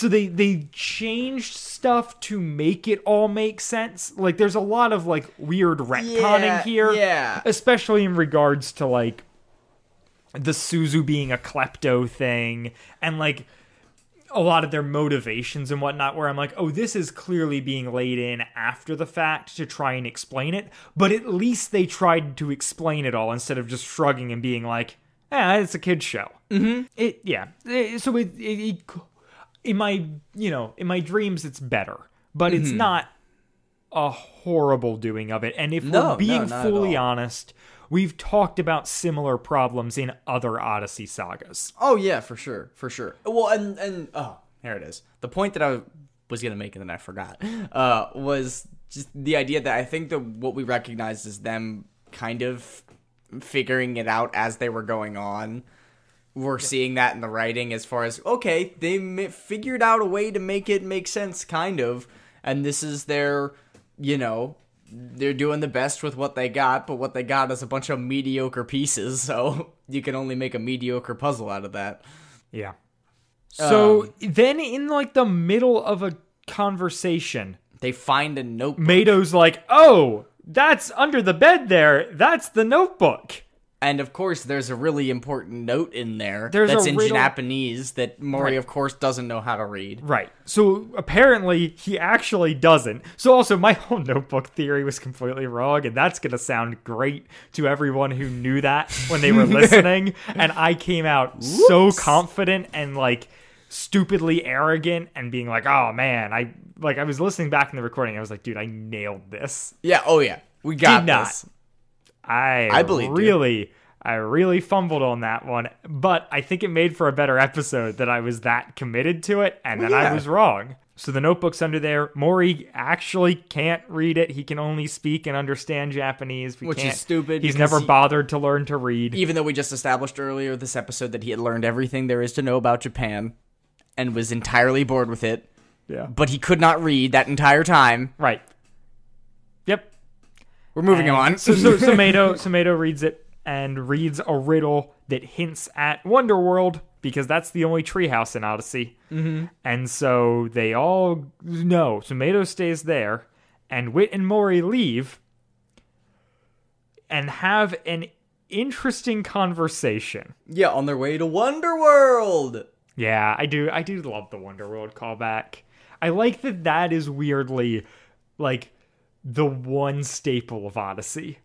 they changed stuff to make it all make sense. There's a lot of weird retconning here. Yeah. Especially in regards to the Suzu being a klepto thing and a lot of their motivations and whatnot, where I'm oh, this is clearly being laid in after the fact to try and explain it, but at least they tried to explain it all instead of just shrugging and being it's a kid's show. So in my dreams it's better, but it's not a horrible doing of it. And if we're being fully honest, we've talked about similar problems in other Odyssey sagas. Oh yeah, for sure. Well, and here it is. The point that I was gonna make and then I forgot was just the idea that I think that what we recognized is them kind of figuring it out as they were going on. We're seeing that in the writing as far as, okay, they figured out a way to make it make sense, kind of, and this is their, they're doing the best with what they got, but what they got is a bunch of mediocre pieces, so you can only make a mediocre puzzle out of that. Yeah. So then in the middle of a conversation, they find a notebook. Mado's oh, that's under the bed there. That's the notebook. And of course, there's a really important note in there that's in Japanese that Maury, of course, doesn't know how to read. Right. So apparently, he actually doesn't. So also, my whole notebook theory was completely wrong, and that's going to sound great to everyone who knew that when they were listening. And I came out so confident and stupidly arrogant and being oh man, I was listening back in the recording. I was dude, I nailed this. Yeah. Oh yeah. We got this. I believe I really fumbled on that one, but I think it made for a better episode that I was that committed to it, and then I was wrong. So the notebook's under there. Mori actually can't read it. He can only speak and understand Japanese. Which is stupid. He's never bothered to learn to read. Even though we just established earlier this episode that he had learned everything there is to know about Japan and was entirely bored with it. Yeah. But he could not read that entire time. Right. Yep. We're moving on. So Sumedo reads it and reads a riddle that hints at Wonderworld, because that's the only treehouse in Odyssey. Mm-hmm. And so they all know. Sumedo stays there, and Wit and Mori leave and have an interesting conversation. Yeah, on their way to Wonderworld. Yeah, I do love the Wonderworld callback. I like that is weirdly, like, the one staple of Odyssey.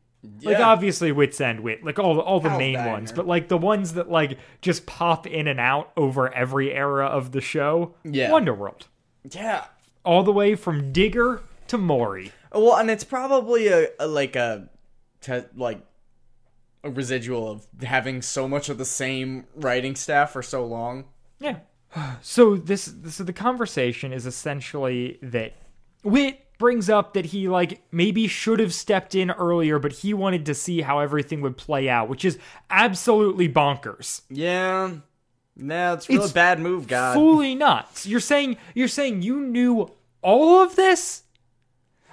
Like, obviously, Wit's End, Wit, like, all the main ones, but, like, the ones that, like, just pop in and out over every era of the show. Yeah. Wonderworld. Yeah. All the way from Digger to Mori. Well, and it's probably a residual of having so much of the same writing staff for so long. Yeah. So the conversation is essentially that Wit brings up that he, like, maybe should have stepped in earlier, but he wanted to see how everything would play out, which is absolutely bonkers. Yeah. Nah, it's a really bad move, God. Fully nuts. You're saying you knew all of this?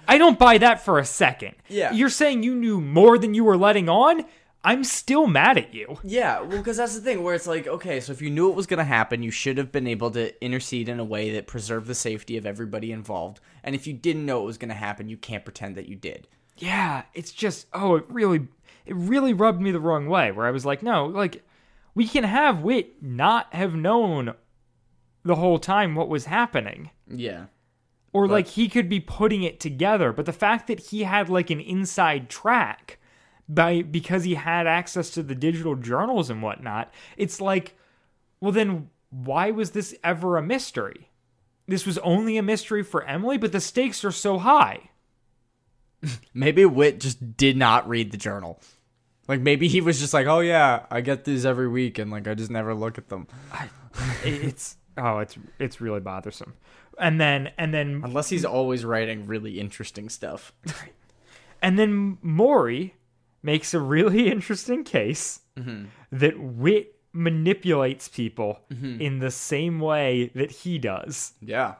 I don't buy that for a second. Yeah. You're saying you knew more than you were letting on? I'm still mad at you. Yeah, well, because that's the thing, where it's like, okay, so if you knew it was going to happen, you should have been able to intercede in a way that preserved the safety of everybody involved. And if you didn't know it was going to happen, you can't pretend that you did. Yeah, it's just, it really rubbed me the wrong way, where I was like, no, like, we can have Wit not have known the whole time what was happening. Yeah. Or, like, he could be putting it together, but the fact that he had, like, an inside track because he had access to the digital journals and whatnot, it's like, well, then why was this ever a mystery? This was only a mystery for Emily, but the stakes are so high. Maybe Wit just did not read the journal. Like, maybe he was just like, oh yeah, I get these every week, and, like, I just never look at them. It's really bothersome. And then unless he's always writing really interesting stuff. And then Mori makes a really interesting case that Wit manipulates people in the same way that he does. Yeah.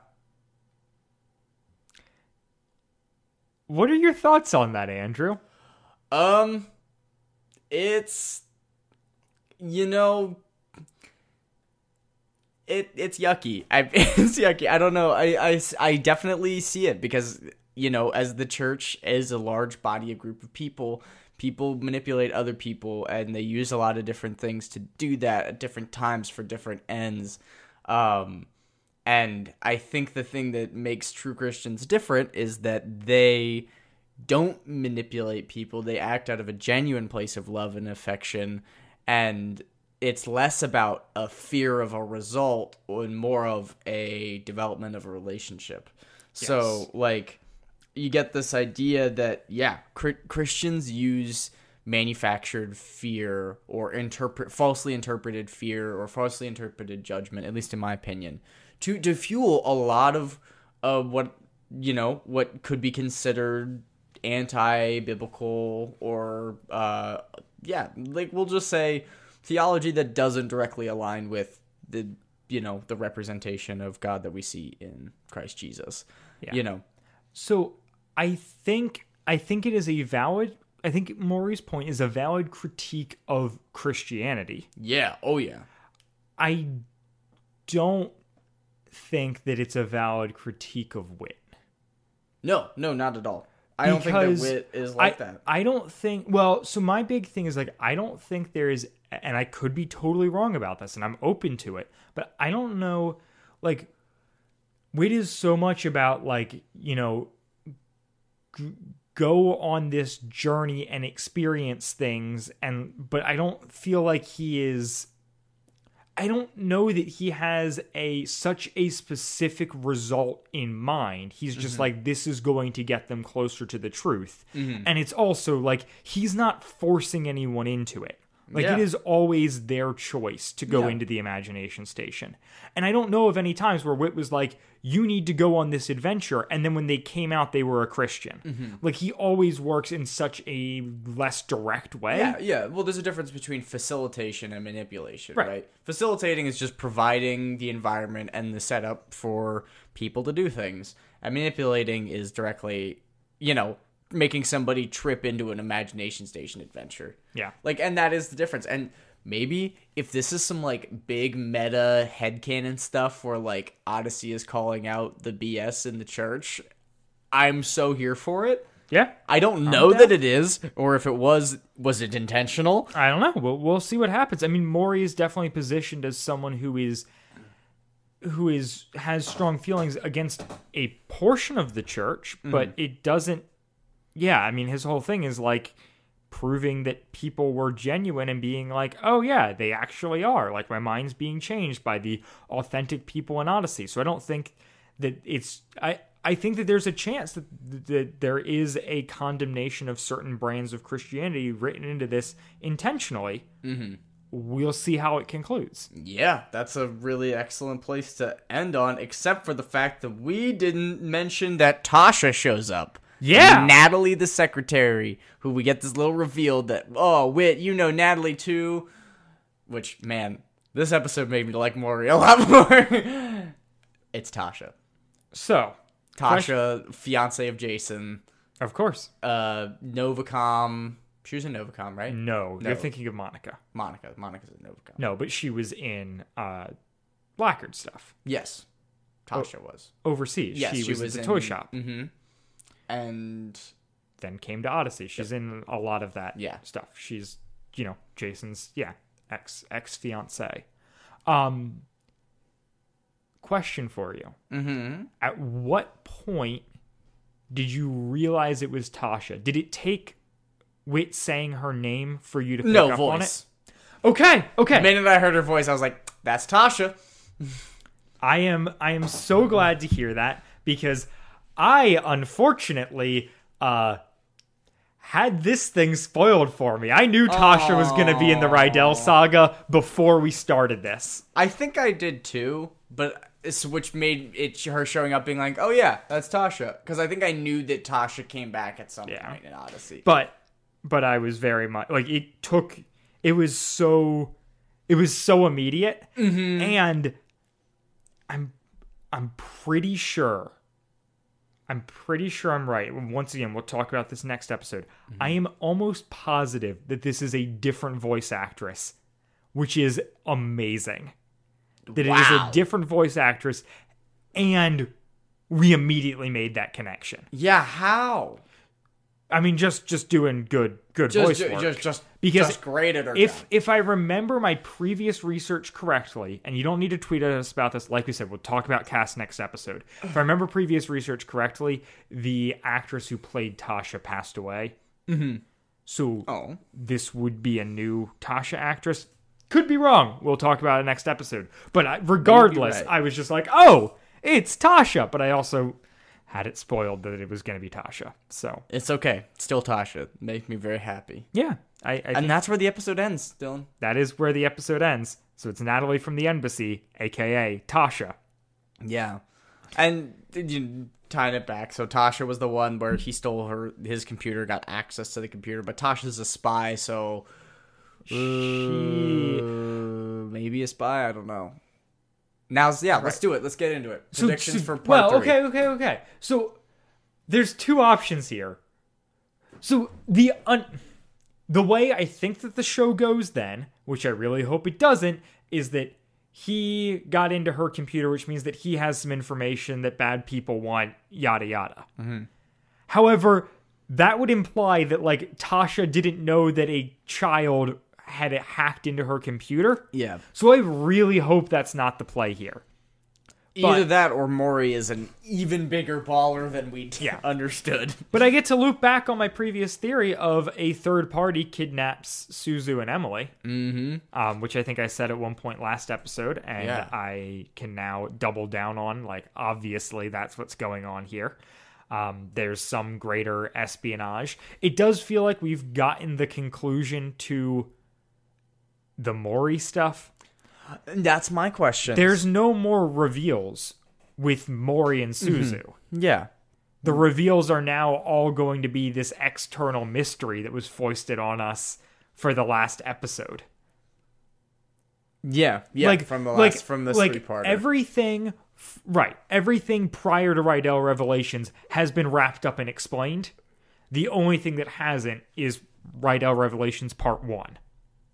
What are your thoughts on that, Andrew? It's, it's yucky. It's yucky. I don't know. I definitely see it because, as the church is a large body, a group of people manipulate other people, and they use a lot of different things to do that at different times for different ends. And I think the thing that makes true Christians different is that they don't manipulate people. They act out of a genuine place of love and affection, and it's less about a fear of a result and more of a development of a relationship. Yes. So, like, you get this idea that, Christians use manufactured fear or falsely interpreted fear or falsely interpreted judgment, at least in my opinion, to fuel a lot of what could be considered anti-biblical or, we'll just say theology that doesn't directly align with the representation of God that we see in Christ Jesus. Yeah. So I think it is I think Maury's point is a valid critique of Christianity. Yeah. Oh, yeah. I don't think that it's a valid critique of Wit. No, not at all. I don't think that Wit is like that. I don't think... so my big thing is, like, I don't think there is... And I could be totally wrong about this, and I'm open to it. But I don't know... Like, Wit is so much about, like, go on this journey and experience things, but I don't feel like he is... I don't know that he has such a specific result in mind. He's just like, this is going to get them closer to the truth. And it's also like, he's not forcing anyone into it. Like, it is always their choice to go into the imagination station. And I don't know of any times where Whit was like, you need to go on this adventure, and then when they came out, they were a Christian. Like, he always works in such a less direct way. Yeah. Well, there's a difference between facilitation and manipulation, right? Facilitating is just providing the environment and the setup for people to do things. And manipulating is directly, making somebody trip into an imagination station adventure. Yeah. Like, and that is the difference. And maybe if this is some, like, big meta headcanon stuff where, like, Odyssey is calling out the BS in the church, I'm so here for it. Yeah. I don't know that it is, or if it was it intentional? I don't know. We'll see what happens. I mean, Maury is definitely positioned as someone who has strong feelings against a portion of the church, but it doesn't. Yeah, I mean, his whole thing is like proving that people were genuine and being like, oh yeah, they actually are. Like, my mind's being changed by the authentic people in Odyssey. So I don't think that it's. I think that there's a chance that there is a condemnation of certain brands of Christianity written into this intentionally. We'll see how it concludes. Yeah, that's a really excellent place to end on, except for the fact that we didn't mention that Tasha shows up. Yeah. Natalie, the secretary, who we get this little reveal that, oh, Whit, you know Natalie too. Which, man, this episode made me like Maury a lot more. It's Tasha. So, Tasha, fiance of Jason. Of course. Novacom. She was in Novacom, right? No, you're thinking of Monica. Monica's in Novacom. No, but she was in Blackguard stuff. Yes. Tasha was. Overseas. Yes, she was at the toy shop. Mm-hmm. And then came to Odyssey. She's in a lot of that stuff. She's, Jason's, ex-fiance. Question for you. Mm-hmm. At what point did you realize it was Tasha? Did it take Whit saying her name for you to pick up on it? Okay. The minute I heard her voice, I was like, that's Tasha. I am so glad to hear that, because I, unfortunately, had this thing spoiled for me. I knew Tasha was going to be in the Rydell Saga before we started this. I think I did too, which made it her showing up being like, oh yeah, that's Tasha. Because I think I knew that Tasha came back at some point in Odyssey. But I was very much, like, it was so immediate. Mm-hmm. And I'm pretty sure I'm right. Once again, we'll talk about this next episode. Mm-hmm. I am almost positive that this is a different voice actress, which is amazing. That it is a different voice actress, and we immediately made that connection. Yeah, how? I mean, just doing good voice work. Just great at her job. If I remember my previous research correctly, and you don't need to tweet at us about this, like we said, we'll talk about cast next episode. If I remember previous research correctly, the actress who played Tasha passed away. Mm-hmm. So this would be a new Tasha actress. Could be wrong. We'll talk about it next episode. But regardless, I was just like, oh, it's Tasha. But I also had it spoiled that it was going to be Tasha. So it's okay. It's still Tasha. Make me very happy. Yeah. And that's where the episode ends, Dylan. That is where the episode ends. So it's Natalie from the embassy, a.k.a. Tasha. Yeah. And tying it back, so Tasha was the one where he stole his computer, got access to the computer, but Tasha's a spy, so maybe a spy, I don't know. Let's do it. Let's get into it. Predictions for part 3. Okay. So there's two options here. So the way I think that the show goes then, which I really hope it doesn't, is that he got into her computer, which means that he has some information that bad people want, yada yada. Mm-hmm. However, that would imply that, like, Tasha didn't know that a child had it hacked into her computer. Yeah. So I really hope that's not the play here. Either that or Maury is an even bigger baller than we understood. But I get to loop back on my previous theory of a third party kidnaps Suzu and Emily. Mm-hmm. Which I think I said at one point last episode. And I can now double down on, like, obviously that's what's going on here. There's some greater espionage. It does feel like we've gotten the conclusion to the Mori stuff? That's my question. There's no more reveals with Mori and Suzu. Yeah. The reveals are now all going to be this external mystery that was foisted on us for the last episode. Yeah, from this three-parter. Everything prior to Rydell Revelations has been wrapped up and explained. The only thing that hasn't is Rydell Revelations Part 1.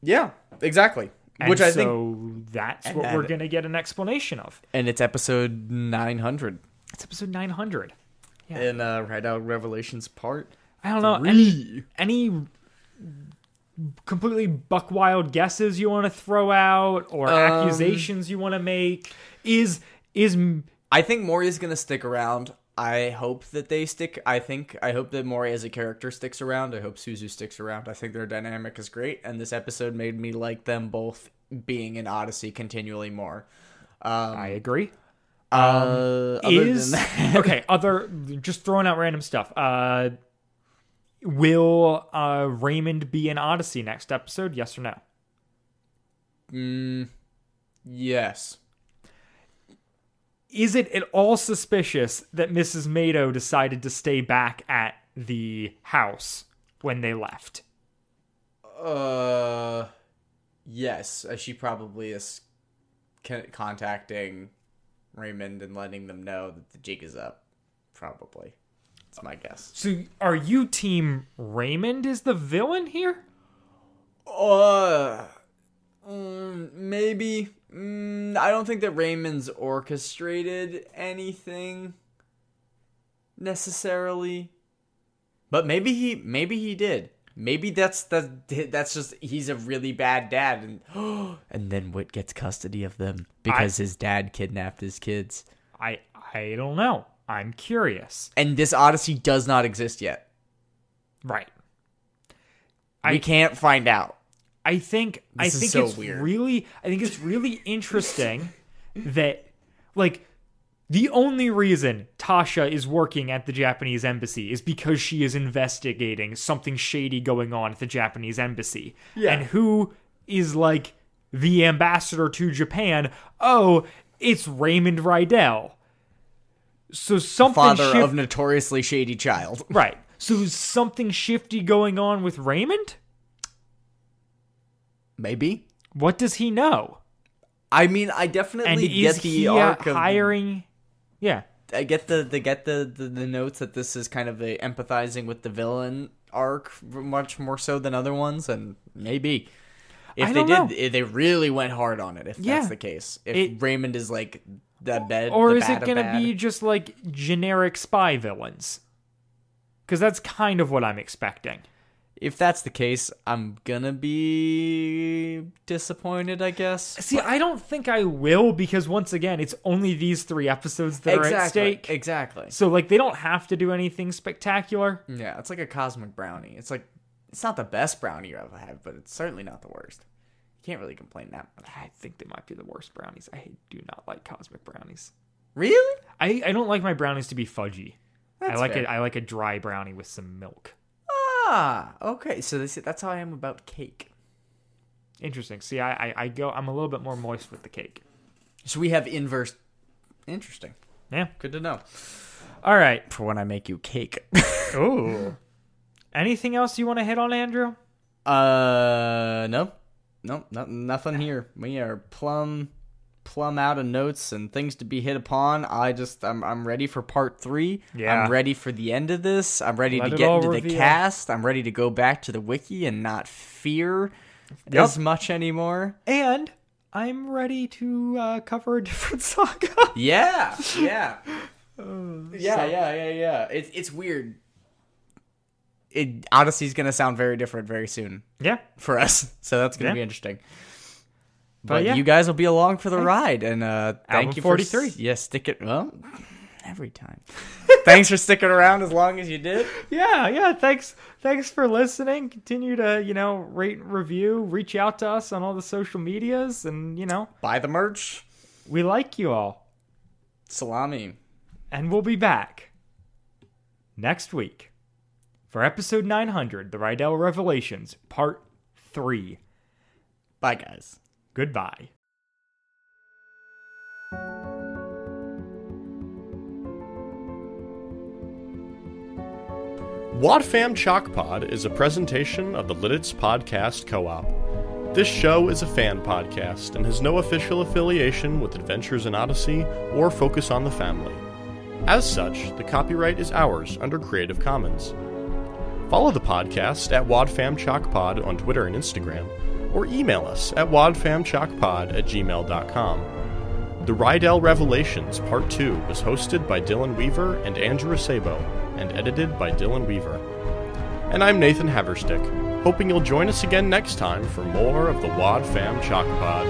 Yeah, exactly. And Which I think... So that's what we're going to get an explanation of. And it's episode 900. It's episode 900. Yeah. In Rydell Revelations Part I don't know. 3. Any completely buck wild guesses you want to throw out or accusations you want to make? I think Mori's going to stick around. I hope that they stick. I hope that Mori as a character sticks around. I hope Suzu sticks around. I think their dynamic is great, and this episode made me like them both being in Odyssey continually more. I agree. Just throwing out random stuff. Will Raymond be in Odyssey next episode? Yes or no? Yes. Is it at all suspicious that Mrs. Mado decided to stay back at the house when they left? Yes. She probably is contacting Raymond and letting them know that the jig is up. Probably. That's my guess. So are you team Raymond is the villain here? Maybe. I don't think that Raymond's orchestrated anything necessarily. But maybe he did. Maybe that's just he's a really bad dad and then Whit gets custody of them because his dad kidnapped his kids. I don't know. I'm curious. And this Odyssey does not exist yet. Right. We can't find out. I think it's really interesting that like the only reason Tasha is working at the Japanese embassy is because she is investigating something shady going on at the Japanese embassy. Yeah. And who is like the ambassador to Japan? Oh, it's Raymond Rydell. So something father of notoriously shady child. Right. So is something shifty going on with Raymond? Maybe. What does he know? I mean, I definitely get the arc of hiring. Yeah, I get the notes that this is kind of a empathizing with the villain arc much more so than other ones, and maybe if they really went hard on it. If that's the case, if Raymond is like the bad, or is it going to be just like generic spy villains? Because that's kind of what I'm expecting. If that's the case, I'm gonna be disappointed, I guess. See, I don't think I will, because once again, it's only these 3 episodes that are at stake. Exactly. So, like, they don't have to do anything spectacular. Yeah, it's like a cosmic brownie. It's like, it's not the best brownie you ever had, but it's certainly not the worst. You can't really complain that much. I think they might be the worst brownies. I do not like cosmic brownies. Really? I don't like my brownies to be fudgy. That's fair. I like a dry brownie with some milk. Ah, okay. So that's how I am about cake. Interesting. See, I'm a little bit more moist with the cake. So we have inverse. Interesting. Yeah. Good to know. All right. For when I make you cake. Ooh. Anything else you want to hit on, Andrew? No, nothing here. We are plumb out of notes and things to be hit upon. I'm ready for part 3. Yeah. I'm ready for the end of this. I'm ready to get into the cast. I'm ready to go back to the wiki and not fear as much anymore. And I'm ready to cover a different saga. Yeah. It's weird. Odyssey's gonna sound very different very soon. Yeah. For us. So that's gonna be interesting. But you guys will be along for the ride, and thank you for 43. Stick it. Well, every time. Thanks for sticking around as long as you did. Yeah. Thanks for listening. Continue to rate and review. Reach out to us on all the social medias, and buy the merch. We like you all. Salami. And we'll be back next week for episode 900, the Rydell Revelations, part 3. Bye, guys. Goodbye. Wadfam Chalk Pod is a presentation of the Lidditz Podcast Co-op. This show is a fan podcast and has no official affiliation with Adventures in Odyssey or Focus on the Family. As such, the copyright is ours under Creative Commons. Follow the podcast at WadFamChalkPod on Twitter and Instagram, or email us at wadfamchalkpod@gmail.com. The Rydell Revelations Part 2 was hosted by Dylan Weaver and Andrew Sabo, and edited by Dylan Weaver. And I'm Nathan Haverstick, hoping you'll join us again next time for more of the Wadfam Chalk Pod.